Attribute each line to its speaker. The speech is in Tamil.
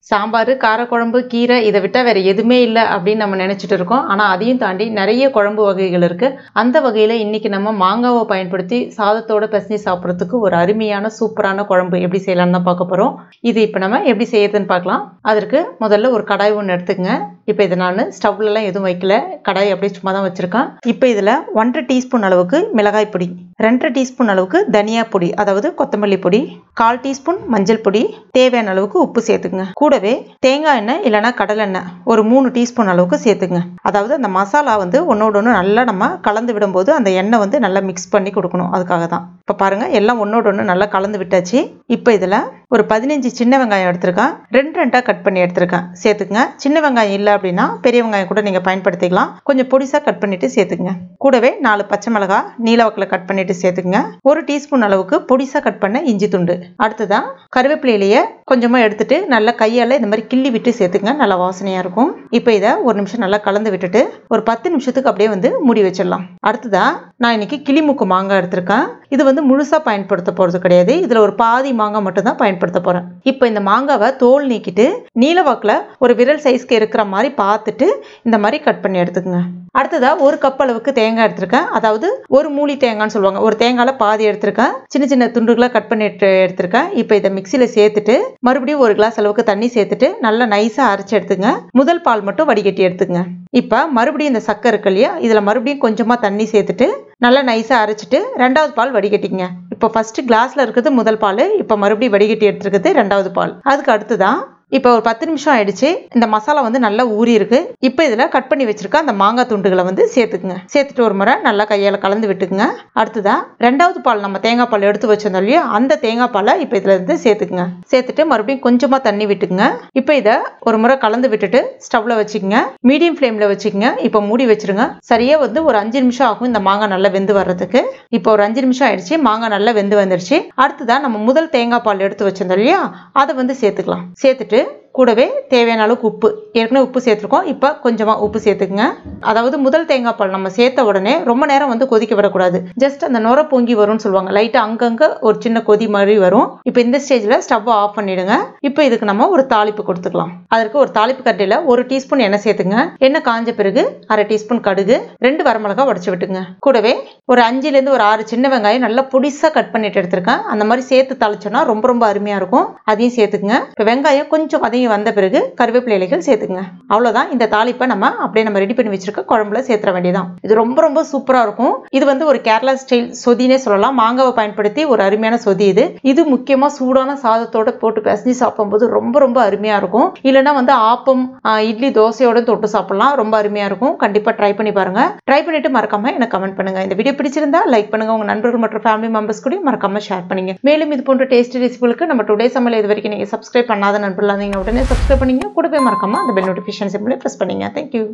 Speaker 1: சாம்பார், காரக்குழம்பு, கீரை இதை விட்டால் வேறு எதுவுமே இல்லை அப்படின்னு நம்ம நினச்சிட்டு இருக்கோம். ஆனால் அதையும் தாண்டி நிறைய குழம்பு வகைகள் இருக்குது. அந்த வகையில் இன்றைக்கி நம்ம மாங்காவை பயன்படுத்தி சாதத்தோடு பிசைஞ்சு சாப்பிட்றதுக்கு ஒரு அருமையான சூப்பரான குழம்பு எப்படி செய்யலான்னு தான் பார்க்க போகிறோம். இது இப்போ நம்ம எப்படி செய்யறதுன்னு பார்க்கலாம். அதற்கு முதல்ல ஒரு கடாய் ஒன்று எடுத்துக்கங்க. இப்போ இதை நான் ஸ்டவ்லலாம் எதுவும் வைக்கல, கடாய் அப்படியே சும்மா தான் வச்சுருக்கேன். இப்போ இதில் 1.5 டீஸ்பூன் அளவுக்கு மிளகாய் பொடி, 2 டீஸ்பூன் அளவுக்கு தனியா பொடி அதாவது கொத்தமல்லி பொடி, 1/4 டீஸ்பூன் மஞ்சள் பொடி, தேவையான அளவுக்கு உப்பு சேர்த்துக்குங்க. கூடவே தேங்காய் எண்ணெய் இல்லைனா கடலெண்ணெய் ஒரு 3 டீஸ்பூன் அளவுக்கு சேர்த்துங்க. அதாவது அந்த மசாலா ஒன்னோட ஒன்று நல்லா நம்ம கலந்து விடும்போது அந்த எண்ணெய் நல்லா மிக்ஸ் பண்ணி கொடுக்கணும், அதுக்காக தான். இப்போ பாருங்கள், எல்லாம் ஒன்னோட ஒன்று நல்லா கலந்து விட்டாச்சு. இப்போ இதில் ஒரு 15 சின்ன வெங்காயம் எடுத்திருக்கேன், 2 கட் பண்ணி எடுத்திருக்கேன், சேர்த்துக்குங்க. சின்ன வெங்காயம் இல்லை அப்படின்னா பெரிய வெங்காயம் கூட நீங்கள் பயன்படுத்திக்கலாம். கொஞ்சம் பொடிசாக கட் பண்ணிட்டு சேர்த்துக்குங்க. கூடவே 4 பச்சை மிளகாய் நீல வாக்கில் கட் பண்ணிட்டு சேர்த்துக்குங்க. 1 டீஸ்பூன் அளவுக்கு பொடிசாக கட் பண்ண இஞ்சி துண்டு. அடுத்ததான் கருவேப்பிலையிலேயே கொஞ்சமாக எடுத்துட்டு நல்லா கையால் இந்த மாதிரி கிள்ளி விட்டு சேர்த்துங்க, நல்லா வாசனையாக இருக்கும். இப்போ இதை ஒரு நிமிஷம் நல்லா கலந்து விட்டுட்டு ஒரு 10 நிமிஷத்துக்கு அப்படியே மூடி வச்சிடலாம். அடுத்ததான் நான் இன்னைக்கு கிளிமூக்கு மாங்காய் எடுத்திருக்கேன். இது முழுசாக பயன்படுத்த போகிறது கிடையாது, இதில் ஒரு பாதி மாங்காய் மட்டும் தான் பயன்படுத்த போகிறேன். இப்போ இந்த மாங்காவை தோல் நீக்கிட்டு நீல வாக்கில் ஒரு விரல் சைஸ்க்கு இருக்கிற மாதிரி பார்த்துட்டு இந்த மாதிரி கட் பண்ணி எடுத்துக்கங்க. அடுத்ததா 1 கப் அளவுக்கு தேங்காய் எடுத்திருக்கேன், அதாவது ஒரு மூலி தேங்காய்னு சொல்லுவாங்க. ஒரு தேங்காயில் பாதி எடுத்திருக்கேன், சின்ன சின்ன துண்டுகளாக கட் பண்ணிட்டு எடுத்திருக்கேன். இப்போ இதை மிக்சியில் சேர்த்துட்டு மறுபடியும் 1 கிளாஸ் அளவுக்கு தண்ணி சேர்த்துட்டு நல்லா நைஸாக அரைச்சி எடுத்துங்க. முதல் பால் மட்டும் வடிகட்டி எடுத்துங்க. இப்போ மறுபடியும் இந்த சக்கரை இருக்கு இல்லையா, இதில் மறுபடியும் கொஞ்சமாக தண்ணி சேர்த்துட்டு நல்லா நைஸாக அரைச்சிட்டு 2வது பால் வடிகட்டிங்க. இப்போ ஃபர்ஸ்ட் கிளாஸில் இருக்கிறது முதல் பால், இப்போ மறுபடியும் வடிகட்டி எடுத்துருக்குது 2வது பால். அதுக்கு அடுத்துதான் இப்போ ஒரு 10 நிமிஷம் ஆயிடுச்சு. இந்த மசாலா நல்லா ஊறி இருக்கு. இப்போ இதில் கட் பண்ணி வச்சிருக்க அந்த மாங்காய் துண்டுகளை சேர்த்துக்குங்க. சேர்த்துட்டு ஒரு முறை நல்லா கையால் கலந்து விட்டுக்குங்க. அடுத்ததா 2வது பால், நம்ம தேங்காய் பால் எடுத்து வச்சிருந்தோம் இல்லையா, அந்த தேங்காய் பாலை இப்போ இதில் சேர்த்துக்குங்க. சேர்த்துட்டு மறுபடியும் கொஞ்சமாக தண்ணி விட்டுக்குங்க. இப்போ இதை ஒரு முறை கலந்து விட்டுட்டு ஸ்டவ்ல வச்சுக்கோங்க, மீடியம் ஃப்ளேமில் வச்சுக்கோங்க. இப்போ மூடி வச்சிருங்க. சரியா ஒரு 5 நிமிஷம் ஆகும் இந்த மாங்காய் நல்லா வெந்து வர்றதுக்கு. இப்போ ஒரு 5 நிமிஷம் ஆயிடுச்சு, மாங்காய் நல்லா வெந்து வந்துருச்சு. அடுத்ததா நம்ம முதல் தேங்காய் பால் எடுத்து வச்சிருந்தோம் இல்லையா, அதை சேர்த்துக்கலாம். சேர்த்துட்டு கூடவே தேவையான அளவுக்கு உப்பு, ஏற்கனவே உப்பு சேர்த்துருக்கோம், இப்போ கொஞ்சமாக உப்பு சேர்த்துக்குங்க. அதாவது முதல் தேங்காய் பால் நம்ம சேர்த்த உடனே ரொம்ப நேரம் கொதிக்க விடக்கூடாது. ஜஸ்ட் அந்த நுர பொங்கி வரும்னு சொல்லுவாங்க, லைட்டாக அங்கங்கே ஒரு சின்ன கொதி மாதிரி வரும். இப்போ இந்த ஸ்டேஜில் ஸ்டவ் ஆஃப் பண்ணிடுங்க. இப்போ இதுக்கு நம்ம ஒரு தாளிப்பு கொடுத்துக்கலாம். அதற்கு ஒரு தாளிப்பு கட்டையில் 1 டீஸ்பூன் எண்ணெய் சேர்த்துங்க. எண்ணெய் காஞ்ச பிறகு 1/2 டீஸ்பூன் கடுகு, 2 வரமிளகாய் உடச்சி விட்டுங்க. கூடவே ஒரு 5லேருந்து ஒரு 6 சின்ன வெங்காயம் நல்லா பொடிசாக கட் பண்ணிட்டு எடுத்திருக்கேன். அந்த மாதிரி சேர்த்து தாளிச்சோன்னா ரொம்ப ரொம்ப அருமையாக இருக்கும். அதையும் சேர்த்துக்குங்க. இப்போ வெங்காயம் கொஞ்சம் அதையும் வந்த பிறகு கருவேப்பிலை இலைகள் சேர்த்துங்க. அவ்வளவுதான். இந்த தாளிப்பை நம்ம ரெடி பண்ணி வச்சிருக்க குழம்புல சேர்த்துற வேண்டியதான். இது ரொம்ப ரொம்ப சூப்பரா இருக்கும். இது ஒரு கேரளா ஸ்டைல் சொதினே சொல்லலாம். மாங்காவை பயன்படுத்தி ஒரு அருமையான சொதி இது. இது முக்கியமா சூடான சாதத்தோட போட்டு பிசைஞ்சு சாப்பிடும்போது ரொம்ப ரொம்ப அருமையா இருக்கும். இல்லைன்னா ஆப்பம், இட்லி, தோசையோட தொட்டு சாப்பிடலாம், ரொம்ப அருமையா இருக்கும். கண்டிப்பா ட்ரை பண்ணி பாருங்க. ட்ரை பண்ணிட்டு மறக்காம எனக்கு கமெண்ட் பண்ணுங்க. இந்த வீடியோ பிடிச்சிருந்தா லைக் பண்ணுங்க, உங்க நண்பர்கள் மற்றும் ஃபேமிலி மெம்பர்ஸ் கூட மறக்காம ஷேர் பண்ணுங்க. மேலும் இது போன்ற டேஸ்டி ரெசிபிகளுக்கு நம்ம டுடே சமையல் இது வரைக்கும் நீங்க சப்ஸ்கிரைப் பண்ணாத நண்பர்களாக உடனே சப்ஸ்கிரைப் பண்ணீங்க. கூட போய் மறக்காம அந்த பெல் நோட்டிஃபிகேஷன் சிம்பிளை பிரஸ் பண்ணீங்க. தேங்க்யூ.